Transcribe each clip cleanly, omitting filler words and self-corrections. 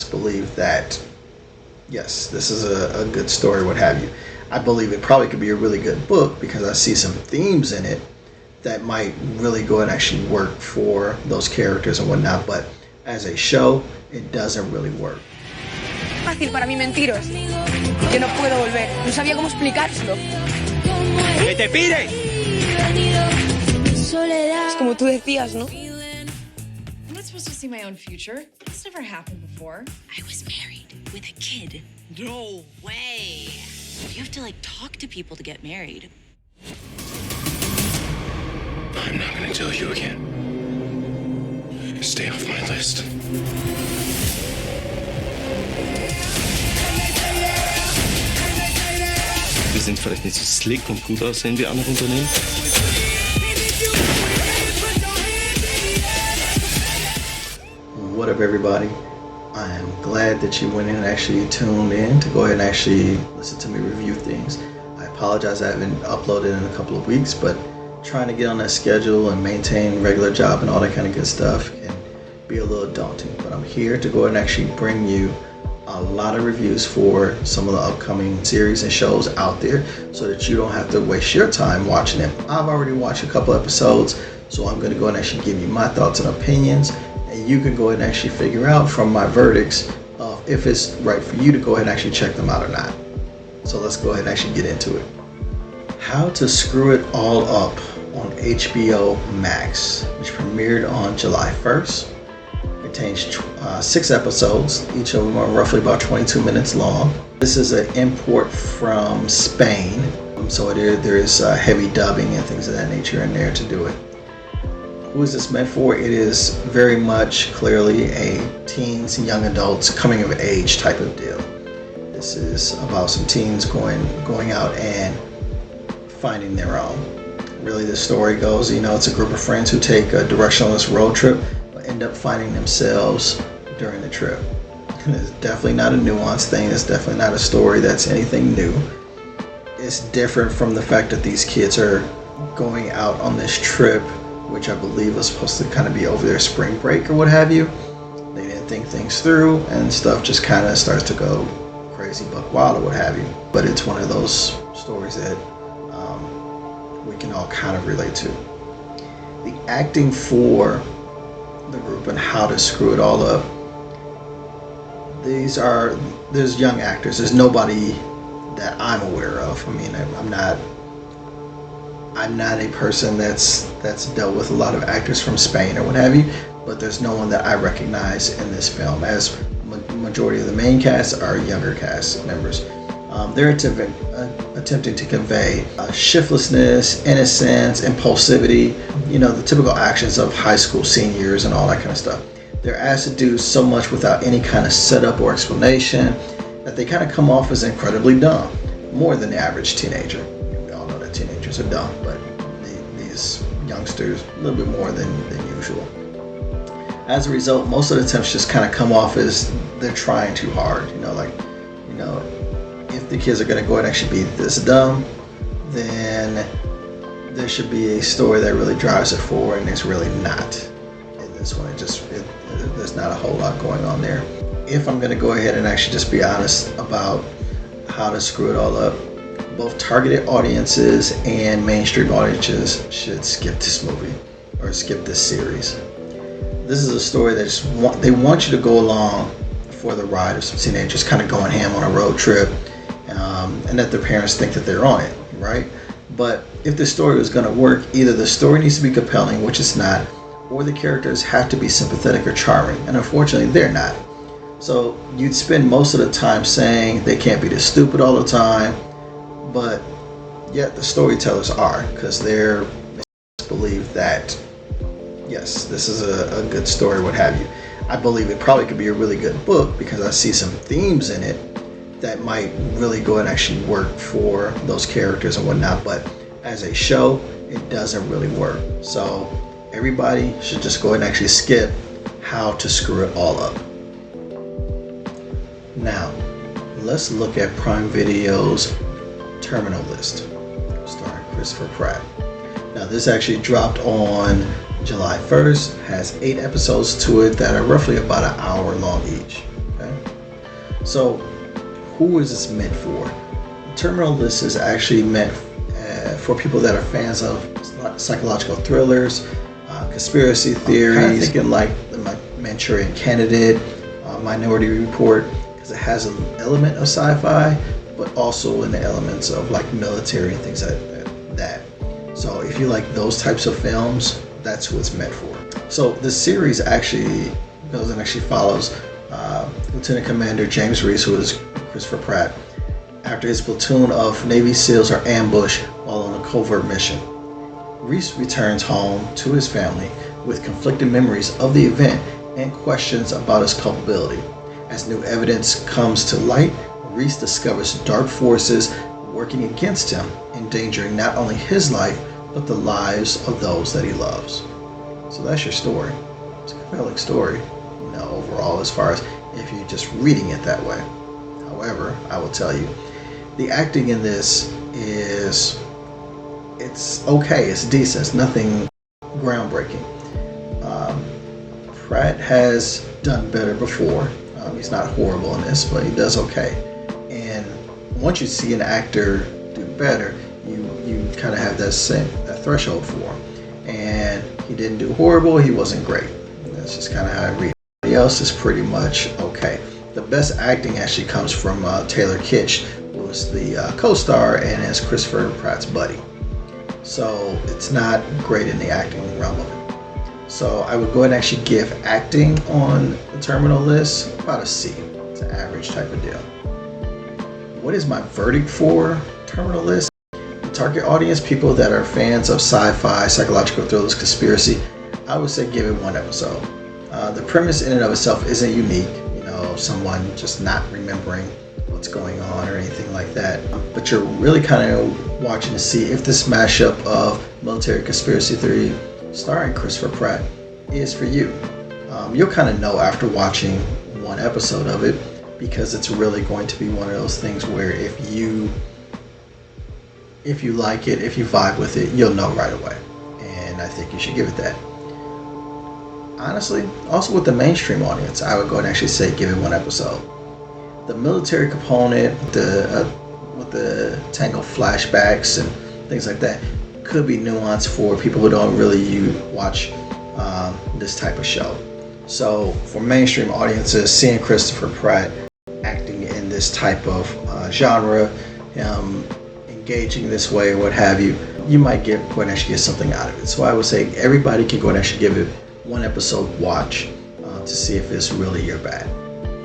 believe that, yes, this is a good story, what have you. I believe it probably could be a really good book because I see some themes in it that might really go and actually work for those characters and whatnot, but as a show, it doesn't really work. Fácil para mí mentiros. Yo no puedo volver. No sabía cómo explicárselo. ¡Que te pires! Es como tú decías, ¿no? I'm not supposed to see my own future. This never happened before. I was married with a kid. No way! You have to, talk to people to get married. I'm not gonna tell you again. Stay off my list. Wir sind vielleicht nicht so slick und gut aussehen wie andere Unternehmen. What up, everybody? I am glad that you went in and actually tuned in to go ahead and actually listen to me review things. I apologize I haven't uploaded in a couple of weeks, but trying to get on that schedule and maintain regular job and all that kind of good stuff can be a little daunting. But I'm here to go ahead and actually bring you a lot of reviews for some of the upcoming series and shows out there so that you don't have to waste your time watching them. I've already watched a couple episodes, so I'm going to go ahead and actually give you my thoughts and opinions, and you can go ahead and actually figure out from my verdicts of if it's right for you to go ahead and actually check them out or not. So let's go ahead and actually get into it. How to Screw It All Up on HBO Max, which premiered on July 1st. Contains 6 episodes. Each of them are roughly about 22 minutes long. This is an import from Spain, so there is heavy dubbing and things of that nature in there to do it. Who is this meant for? It is very much clearly a teens and young adults coming of age type of deal. This is about some teens going out and finding their own. Really, the story goes, it's a group of friends who take a directionless road trip but end up finding themselves during the trip. And it's definitely not a nuanced thing. It's definitely not a story that's anything new. It's different from the fact that these kids are going out on this trip, which I believe was supposed to kind of be over their spring break or what have you. They didn't think things through and stuff just kind of starts to go crazy buck wild or what have you. But it's one of those stories that we can all kind of relate to. The acting for the group and how to screw it all up. There's young actors. There's nobody that I'm aware of. I mean, I'm not a person that's dealt with a lot of actors from Spain or what have you, but there's no one that I recognize in this film, as majority of the main cast are younger cast members. They're attempting to convey shiftlessness, innocence, impulsivity, the typical actions of high school seniors and all that kind of stuff. They're asked to do so much without any kind of setup or explanation that they kind of come off as incredibly dumb, more than the average teenager. We all know that teenagers are dumb, but these youngsters a little bit more than usual. As a result, most of the attempts just kind of come off as they're trying too hard. If the kids are going to go ahead and actually be this dumb, then there should be a story that really drives it forward, and it's really not. In this one, there's not a whole lot going on there. If I'm going to go ahead and actually just be honest about how to screw it all up, both targeted audiences and mainstream audiences should skip this movie or skip this series. This is a story that they want you to go along for the ride of some teenagers kind of going ham on a road trip, and that their parents think that they're on it, right? But if the story was going to work, either the story needs to be compelling, which it's not, or the characters have to be sympathetic or charming, and unfortunately they're not. So you'd spend most of the time saying they can't be this stupid all the time, but yet the storytellers are, because they're believe that, yes, this is a good story, what have you. I believe it probably could be a really good book because I see some themes in it that might really go and actually work for those characters and whatnot, but as a show, it doesn't really work. So everybody should just go ahead and actually skip How to Screw It All Up. Now, let's look at Prime Video's Terminal List, starring Christopher Pratt. Now, this actually dropped on July 1st, has 8 episodes to it that are roughly about an hour long each. Okay? So, who is this meant for? Terminal List is actually meant for people that are fans of psychological thrillers, conspiracy theories, kind of thinking like the Manchurian Candidate, Minority Report, because it has an element of sci-fi, but also in the elements of like military and things like that. So if you like those types of films, that's who it's meant for. So the series actually goes and actually follows Lieutenant Commander James Reese, who is Christopher Pratt, after his platoon of Navy SEALs are ambushed while on a covert mission. Reese returns home to his family with conflicting memories of the event and questions about his culpability. As new evidence comes to light, Reese discovers dark forces working against him, endangering not only his life, but the lives of those that he loves. So that's your story. It's a compelling story, overall, as far as if you're just reading it that way. However, I will tell you, the acting in this it's okay, it's decent, it's nothing groundbreaking. Pratt has done better before. He's not horrible in this, but he does okay. And once you see an actor do better, you kind of have that threshold for him. And he didn't do horrible, he wasn't great. That's just kind of how I read it. Everybody else is pretty much okay. The best acting actually comes from Taylor Kitsch, who was the co-star and is Christopher Pratt's buddy. So it's not great in the acting realm of it. So I would go ahead and actually give acting on the Terminal List about a C. It's an average type of deal. What is my verdict for Terminal List? The target audience, people that are fans of sci-fi, psychological thrillers, conspiracy, I would say give it one episode. The premise in and of itself isn't unique. Someone just not remembering what's going on or anything like that. But you're really kind of watching to see if this mashup of military conspiracy theory starring Christopher Pratt is for you. You'll kind of know after watching one episode of it, because it's really going to be one of those things where if you like it, if you vibe with it, you'll know right away. And I think you should give it that. Honestly, also with the mainstream audience, I would go and actually say give it one episode. The military component, with the tangled flashbacks and things like that, could be nuanced for people who don't really watch this type of show. So for mainstream audiences, seeing Christopher Pratt acting in this type of genre, engaging this way or what have you, you might go and actually get something out of it. So I would say everybody can go and actually give it one episode watch to see if it's really your bag.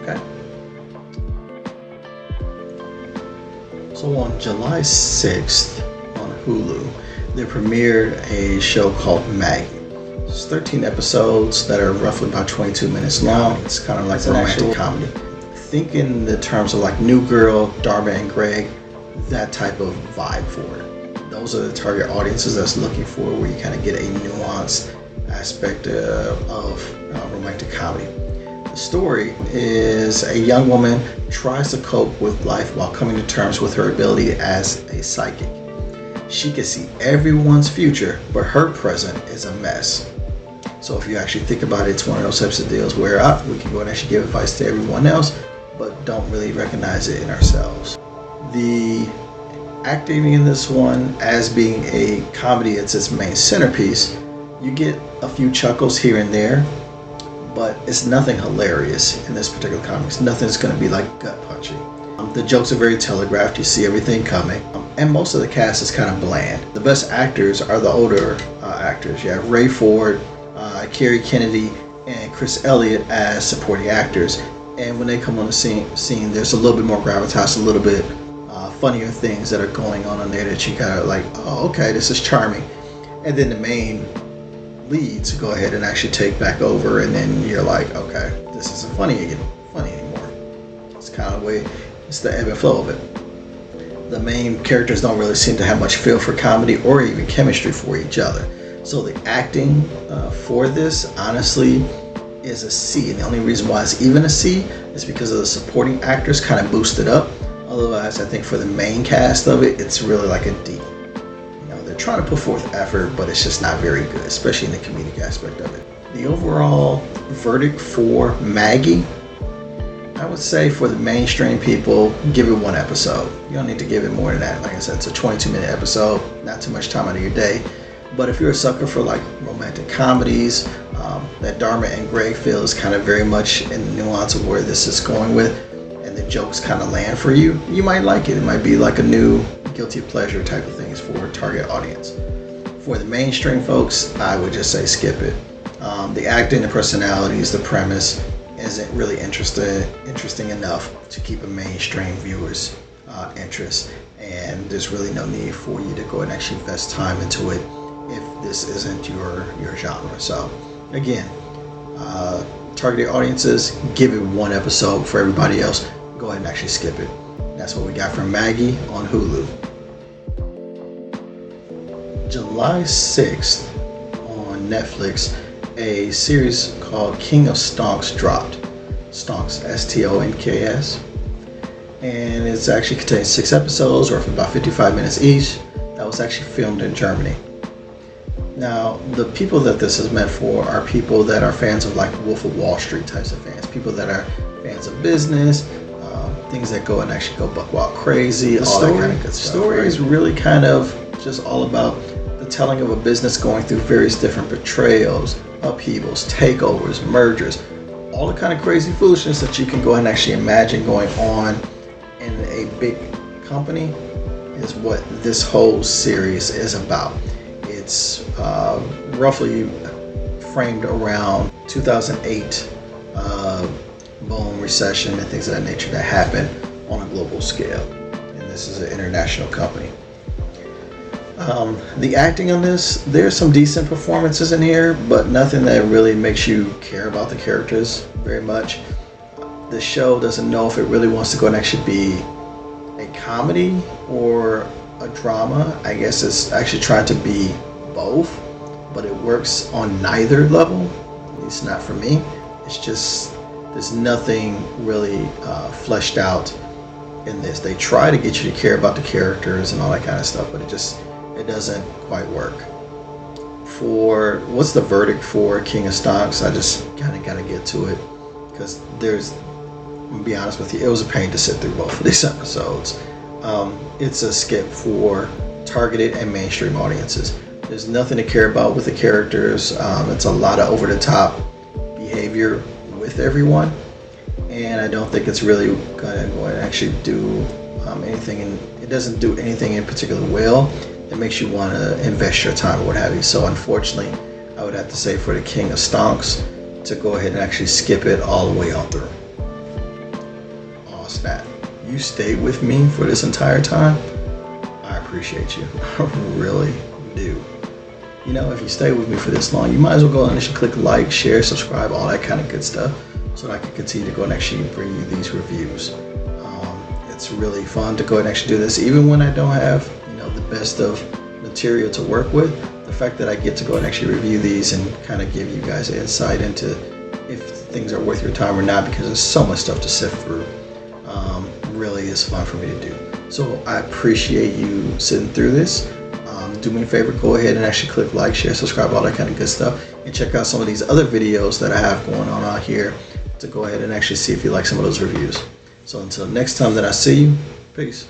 Okay. So on July 6th on Hulu, they premiered a show called Maggie. It's 13 episodes that are roughly about 22 minutes long. It's kind of like a romantic comedy. Think in the terms of like New Girl, Dharma and Greg, that type of vibe for it. Those are the target audiences that's looking for, where you kind of get a nuanced aspect of romantic comedy. The story is a young woman tries to cope with life while coming to terms with her ability as a psychic. She can see everyone's future, but her present is a mess. So if you actually think about it, it's one of those types of deals where we can go and actually give advice to everyone else, but don't really recognize it in ourselves. The acting in this one, as being a comedy, it's its main centerpiece. You get a few chuckles here and there, but it's nothing hilarious in this particular comic. Nothing's going to be like gut punching. The jokes are very telegraphed. You see everything coming. And most of the cast is kind of bland. The best actors are the older actors. You have Ray Ford, Kerry Kennedy, and Chris Elliott as supporting actors. And when they come on the scene, there's a little bit more gravitas, a little bit funnier things that are going on there that you kind of like, oh, okay, this is charming. And then the main leads go ahead and actually take back over, and then you're like, okay, this isn't funny anymore. It's kind of the way, it's the ebb and flow of it. The main characters don't really seem to have much feel for comedy or even chemistry for each other. So the acting for this, honestly, is a C. And the only reason why it's even a C is because of the supporting actors kind of boosted up. Otherwise, I think for the main cast of it, it's really like a D. They're trying to put forth effort, but it's just not very good, especially in the comedic aspect of it. The overall verdict for Maggie, I I would say for the mainstream people, give it one episode. You don't need to give it more than that. Like I said, it's a 22-minute episode, not too much time out of your day. But if you're a sucker for like romantic comedies, that Dharma and Greg feel is kind of very much in the nuance of where this is going with, and the jokes kind of land for you, you might like it. It might be like a new guilty pleasure type of things for a target audience. For the mainstream folks, I would just say skip it. The acting, the personalities, the premise isn't really interesting enough to keep a mainstream viewer's interest, and there's really no need for you to go and actually invest time into it if this isn't your genre. So again, targeted audiences, give it one episode. For everybody else, go ahead and actually skip it. That's what we got from Maggie on Hulu. July 6th on Netflix, a series called King of Stonks dropped. Stonks, Stonks. And it's actually contains 6 episodes, or about 55 minutes each. That was actually filmed in Germany. Now, the people that this is meant for are people that are fans of like Wolf of Wall Street types of fans. People that are fans of business, things that go and actually go buck wild crazy, all that kind of good stuff. The story is really kind of just all about the telling of a business going through various different betrayals, upheavals, takeovers, mergers, all the kind of crazy foolishness that you can go ahead and actually imagine going on in a big company is what this whole series is about. It's roughly framed around 2008 boom, recession, and things of that nature that happen on a global scale. And this is an international company. The acting on this, there's some decent performances in here, but nothing that really makes you care about the characters very much. The show doesn't know if it really wants to go and actually be a comedy or a drama. I guess it's actually trying to be both, but it works on neither level, at least not for me. It's just, there's nothing really fleshed out in this. They try to get you to care about the characters and all that kind of stuff, but it doesn't quite work. For what's the verdict for King of Stonks, I just kind of got to get to it, because I'm gonna be honest with you, it was a pain to sit through both of these episodes. It's a skip for targeted and mainstream audiences. There's nothing to care about with the characters. It's a lot of over-the-top behavior with everyone, and I don't think it's really gonna go and actually do anything, and it doesn't do anything in particular well that makes you want to invest your time or what have you. So unfortunately, I would have to say for the King of Stonks to go ahead and actually skip it all the way on through. Oh snap, you stayed with me for this entire time. I appreciate you. I really do. You know, if you stay with me for this long, you might as well go and actually click like, share, subscribe, all that kind of good stuff, so that I can continue to go and actually bring you these reviews. It's really fun to go and actually do this, even when I don't have, the best of material to work with. The fact that I get to go and actually review these and kind of give you guys insight into if things are worth your time or not, because there's so much stuff to sift through, really is fun for me to do. So I appreciate you sitting through this. Do me a favor, go ahead and actually click like, share, subscribe, all that kind of good stuff, and check out some of these other videos that I have going on out here to go ahead and actually see if you like some of those reviews. So until next time that I see you, peace.